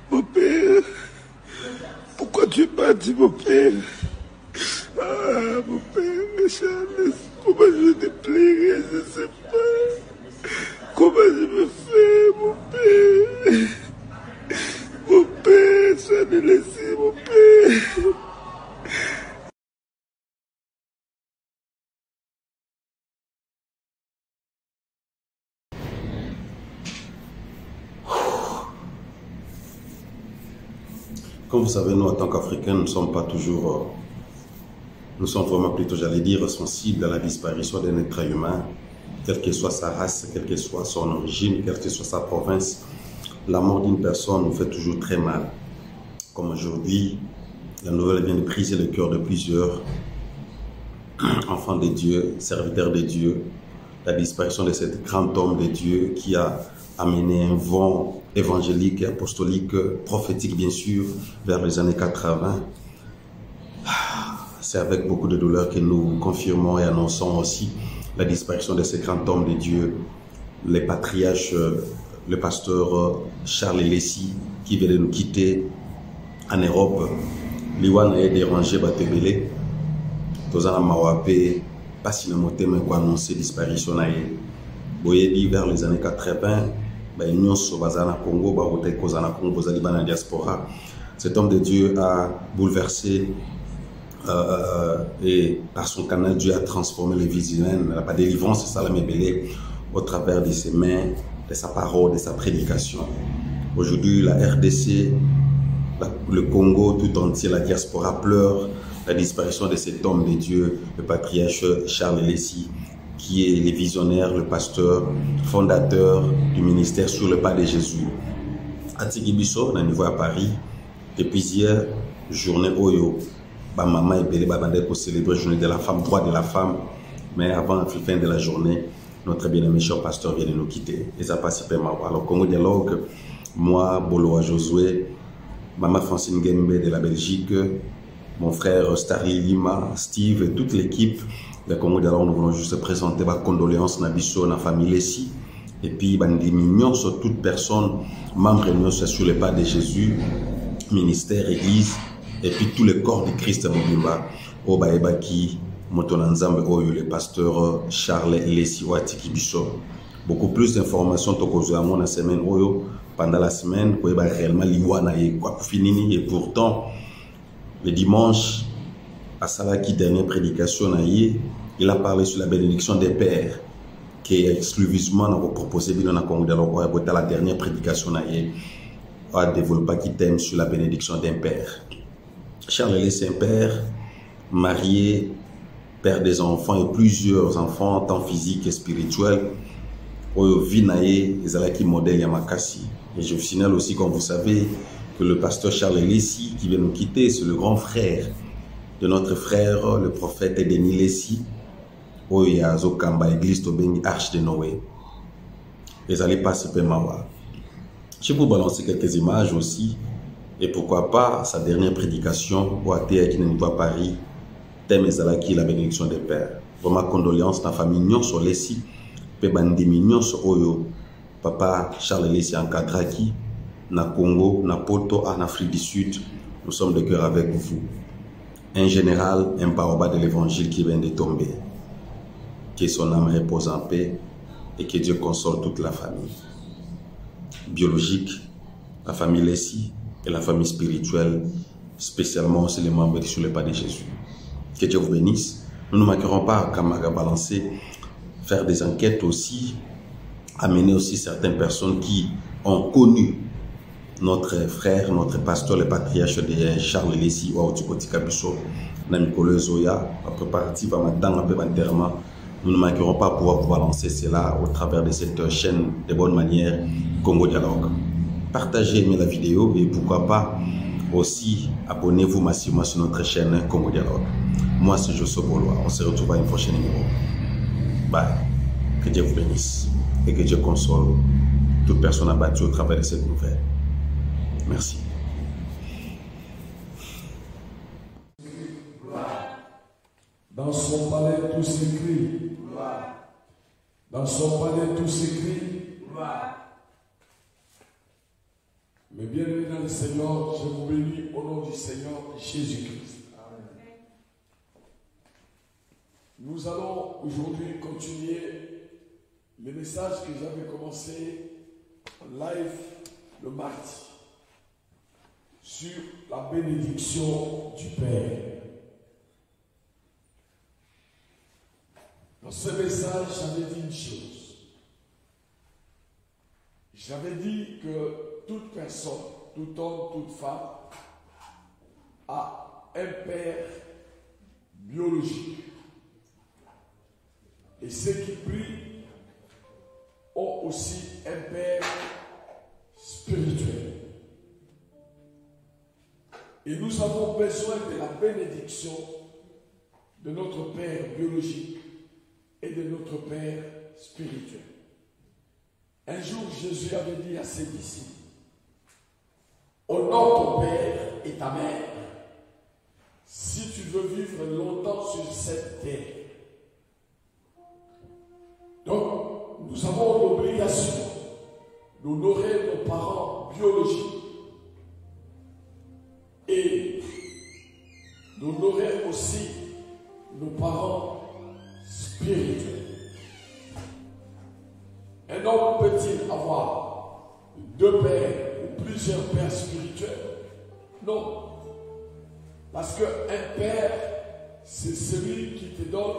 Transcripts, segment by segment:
Mon père, pourquoi tu es parti, mon père? Ah, mon père, Charles, comment je te plairai, je ne sais pas. Comment je me fais, mon père? Mon père, sois laissé, mon père. Comme vous savez, nous, en tant qu'Africains, nous ne sommes pas toujours, nous sommes vraiment plutôt, j'allais dire, sensibles à la disparition d'un être humain, quelle que soit sa race, quelle que soit son origine, quelle que soit sa province. La mort d'une personne nous fait toujours très mal. Comme aujourd'hui, la nouvelle vient de briser le cœur de plusieurs enfants de Dieu, serviteurs de Dieu, la disparition de cet grand homme de Dieu qui a amené un vent évangélique, apostolique, prophétique bien sûr, vers les années 80. C'est avec beaucoup de douleur que nous confirmons et annonçons aussi la disparition de ce grand homme de Dieu, les patriarches, le pasteur Charles Lessi, qui vient de nous quitter en Europe. Liwan a dérangé Batebele, Tozana Mawapé, pas si le motème quoi annoncer disparition Boyebi vers les années 80. Congo, diaspora. Cet homme de Dieu a bouleversé et par son canal, Dieu a transformé les vies humaines. La délivrance, c'est ça la mébélé, au travers de ses mains, de sa parole, de sa prédication. Aujourd'hui, la RDC, le Congo tout entier, la diaspora pleure la disparition de cet homme de Dieu, le patriarche Charles Lessi, qui est le visionnaire, le pasteur, fondateur du ministère Sur le pas de Jésus. À Tigibiso, on est niveau à Paris, depuis hier, journée Oyo, maman et Bélé Babandé pour célébrer la journée de la femme, droit de la femme. Mais avant la fin de la journée, notre bien-aimé cher pasteur vient de nous quitter. Et ça passe super mal. Alors, Congo Dialogue, moi, Boloa Josué, maman Francine Gembe de la Belgique, mon frère Starly Lima, Steve et toute l'équipe. Le Congo Dialogue, nous voulons juste présenter ma condoléance à la famille Lessi. Et puis, des millions sur toute personne, membre sur le pas de Jésus, ministère, église, et puis tous les corps de Christ Mobimba, Oba Ebaki, Motonanzambe Oyo, le pasteur Charles Lessi Watiki Biso. Beaucoup plus d'informations dans la semaine Oyo, pendant la semaine, Oba réellement Liwana et quoi finini, et pourtant, le dimanche, à Salaki, dernière prédication, il a parlé sur la bénédiction des pères, qui est exclusivement proposé dans la dernière prédication, a développé qui thème sur la bénédiction d'un père. Charles Lessi est un père, marié, père des enfants et plusieurs enfants, tant physiques et spirituels. Et je vous signale aussi, comme vous savez, que le pasteur Charles Lessi, qui vient nous quitter, c'est le grand frère de notre frère, le prophète Denis Lessi, Oya Zokamba, église Tobengi, Arche de Noé. Les allez passer par Mawa. Je vais vous balancer quelques images aussi, et pourquoi pas sa dernière prédication, au ATE qui n'est pas à Paris, thème Ezalaki, la bénédiction des pères. Vraiment, condoléances dans la famille Nyon sur Lessi, Pebandi Nyon sur Oyo, papa Charles Lessi en Kadraki, na Congo, na Poto, en Afrique du Sud. Nous sommes de cœur avec vous. Un général, un baobab de l'évangile qui vient de tomber. Que son âme repose en paix et que Dieu console toute la famille. Biologique, la famille Lessi et la famille spirituelle, spécialement aussi les membres sur les pas de Jésus. Que Dieu vous bénisse. Nous ne manquerons pas, à Kamaga Balancé, faire des enquêtes aussi, amener aussi certaines personnes qui ont connu notre frère, notre pasteur, le patriarche de Charles Lessi, ou Aoutikotika Bisso, Namikolo Zoya, préparatif à maintenant un peu d'enterrement. Nous ne manquerons pas à pouvoir vous balancer cela au travers de cette chaîne de bonne manière, Congo Dialogue. Partagez, aimez la vidéo et pourquoi pas aussi abonnez-vous massivement sur notre chaîne Congo Dialogue. Moi, c'est Josso Bolois. On se retrouve à une prochaine numéro. Bye. Que Dieu vous bénisse et que Dieu console toute personne abattue au travers de cette nouvelle. Merci. Dans son palais, tout s'écrit. Dans son palais, tout s'écrit. Mais bien aimé dans le Seigneur, je vous bénis au nom du Seigneur Jésus-Christ. Nous allons aujourd'hui continuer le message que j'avais commencé en live le mardi sur la bénédiction du Père. Dans ce message, j'avais dit une chose. J'avais dit que toute personne, tout homme, toute femme a un père biologique. Et ceux qui prient ont aussi un père spirituel. Et nous avons besoin de la bénédiction de notre père biologique et de notre père spirituel. Un jour, Jésus avait dit à ses disciples, honore ton père et ta mère si tu veux vivre longtemps sur cette terre. Donc, nous avons l'obligation d'honorer nos parents biologiques et d'honorer aussi nos parents spirituels. Un homme peut-il avoir deux pères ou plusieurs pères spirituels? Non. Parce qu'un père, c'est celui qui te donne,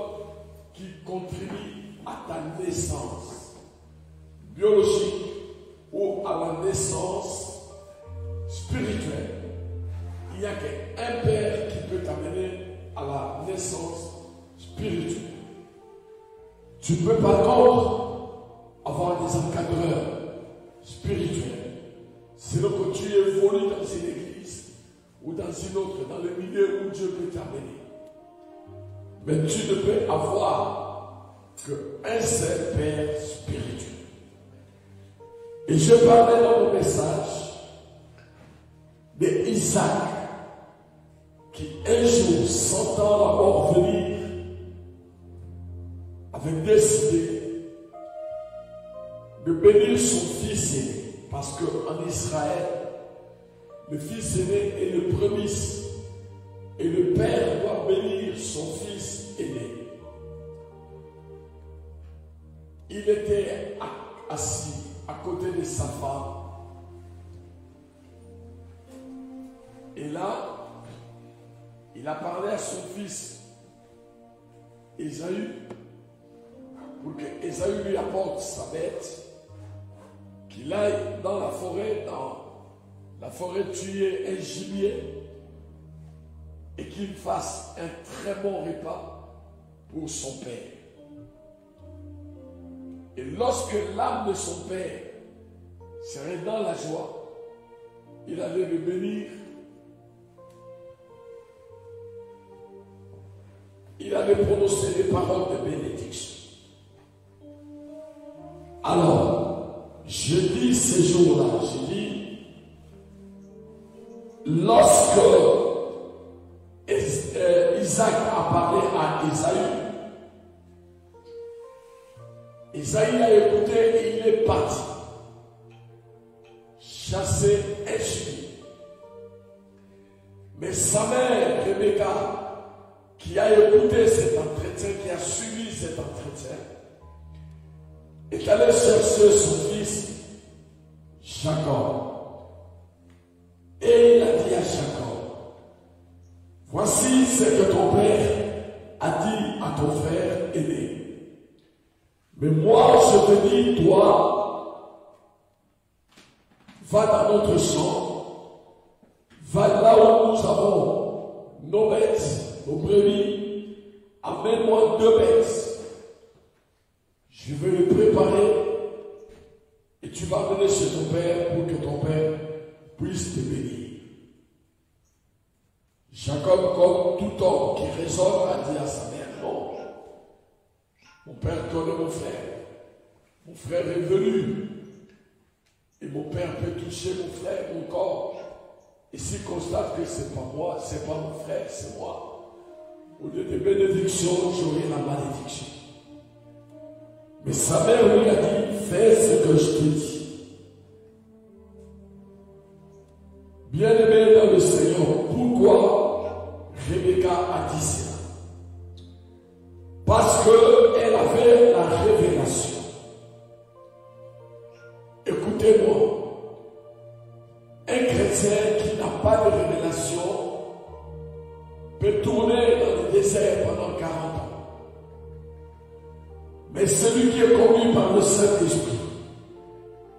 qui contribue à ta naissance biologique ou à la naissance spirituelle. Il n'y a qu'un père qui peut t'amener à la naissance spirituelle. Tu peux par contre avoir des encadreurs spirituels. Selon que tu évolues dans une église ou dans une autre, dans le milieu où Dieu peut t'amener. Mais tu ne peux avoir qu'un seul Père spirituel. Et je parlais dans mon message d'Isaac qui un jour, sentant la mort venir, avait décidé de bénir son fils aîné. Parce qu'en Israël, le fils aîné est le premier. Et le père doit bénir son fils aîné. Il était assis à côté de sa femme. Et là, il a parlé à son fils Ésaü pour que Ésaü lui apporte sa bête, qu'il aille dans la forêt tuer un gibier et qu'il fasse un très bon repas pour son père. Et lorsque l'âme de son père serait dans la joie, il allait le bénir. Il allait prononcer des paroles de bénédiction. Alors, je dis ces jours-là, je dis, lorsque Isaac a parlé à Ésaü, Ésaü a écouté et il est parti chasser un gibier. Mais sa mère, Rebecca, qui a écouté cet entretien, qui a suivi cet entretien, est allée chercher son fils Jacob. Et il a dit à Jacob, voici ce que ton père a dit à ton frère aîné. Mais moi, je te dis, toi, va dans notre champ, va là où nous avons nos bêtes, nos brebis, amène-moi 2 bêtes. Je vais les préparer et tu vas venir chez ton père pour que ton père puisse te bénir. Jacob, comme tout homme qui raisonne, a dit à sa mère, non, mon père connaît mon frère. Mon frère est venu. Et mon père peut toucher mon frère, mon corps. Et s'il constate que ce n'est pas moi, ce n'est pas mon frère, c'est moi. Au lieu de bénédiction, j'aurai la malédiction. Mais sa mère lui a dit, fais ce que je te dis. Bien-aimé dans le Seigneur, pourquoi Rebecca a dit cela? Parce qu'elle avait la révélation. Écoutez-moi, un chrétien qui n'a pas de révélation peut tourner dans le désert pendant 40 ans. Mais celui qui est conduit par le Saint-Esprit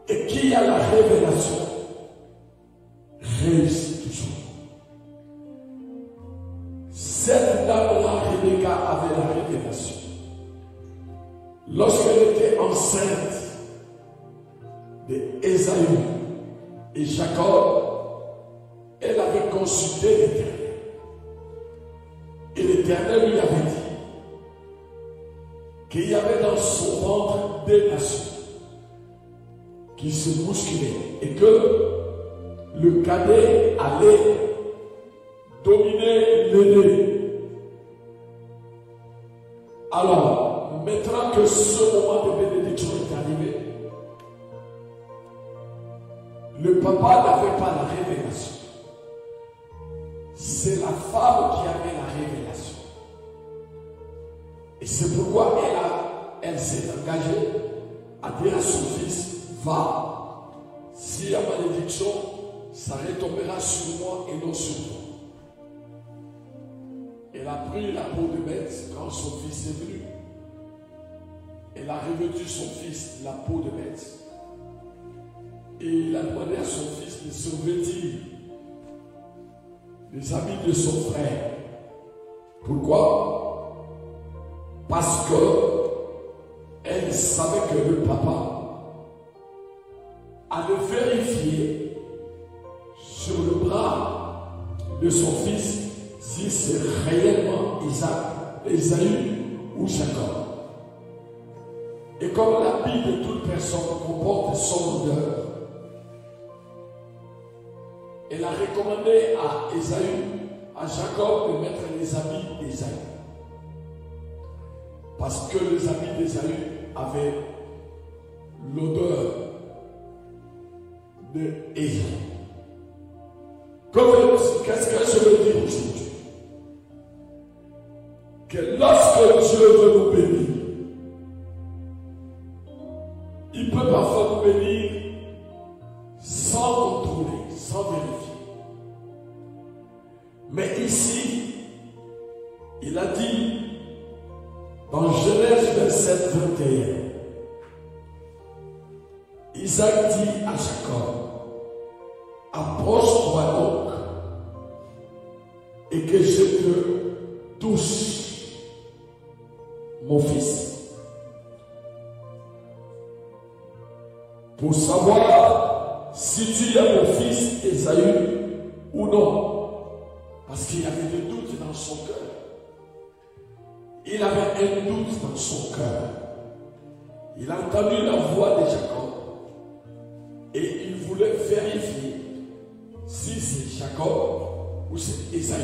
et qui a la révélation réussit toujours. Cette dame-là, Rebecca, avait la révélation. Lorsqu'elle était enceinte d'Ésaü et Jacob, elle avait consulté l'Éternel. Et l'Éternel lui avait dit qu'il y avait dans son ventre 2 nations qui se bousculaient et que le cadet allait dominer l'aîné. Alors, maintenant que ce moment de bénédiction est arrivé, le papa n'avait pas la révélation. C'est la femme qui avait la révélation. Et c'est pourquoi elle s'est engagée à dire à son fils, va, si la malédiction, ça retombera sur moi et non sur toi. Elle a pris la peau de bête quand son fils est venu. Elle a revêtu son fils la peau de bête. Et il a demandé à son fils de se revêtir les habits de son frère. Pourquoi? Parce que elle savait que le papa allait vérifier sur le bras de son fils si c'est réellement Ésaü ou Jacob. Et comme l'habit de toute personne comporte son odeur, elle a recommandé à Ésaü, à Jacob, de mettre les habits d'Ésaü. Parce que les habits d'Ésaü avaient l'odeur de Ésaü. Qu'est-ce que je veux dire aujourd'hui? Que lorsque Dieu veut nous bénir, il peut parfois nous bénir sans contrôler, sans vérifier. Mais ici, il a dit dans Genèse 27, 21, Isaac dit à Jacob, approche-toi donc et que je te touche, mon fils, pour savoir si tu es mon fils Ésaü ou non. Parce qu'il avait des doutes dans son cœur. Il avait un doute dans son cœur. Il a entendu la voix de Jacob et il voulait vérifier si c'est Jacob ou c'est Ésaü.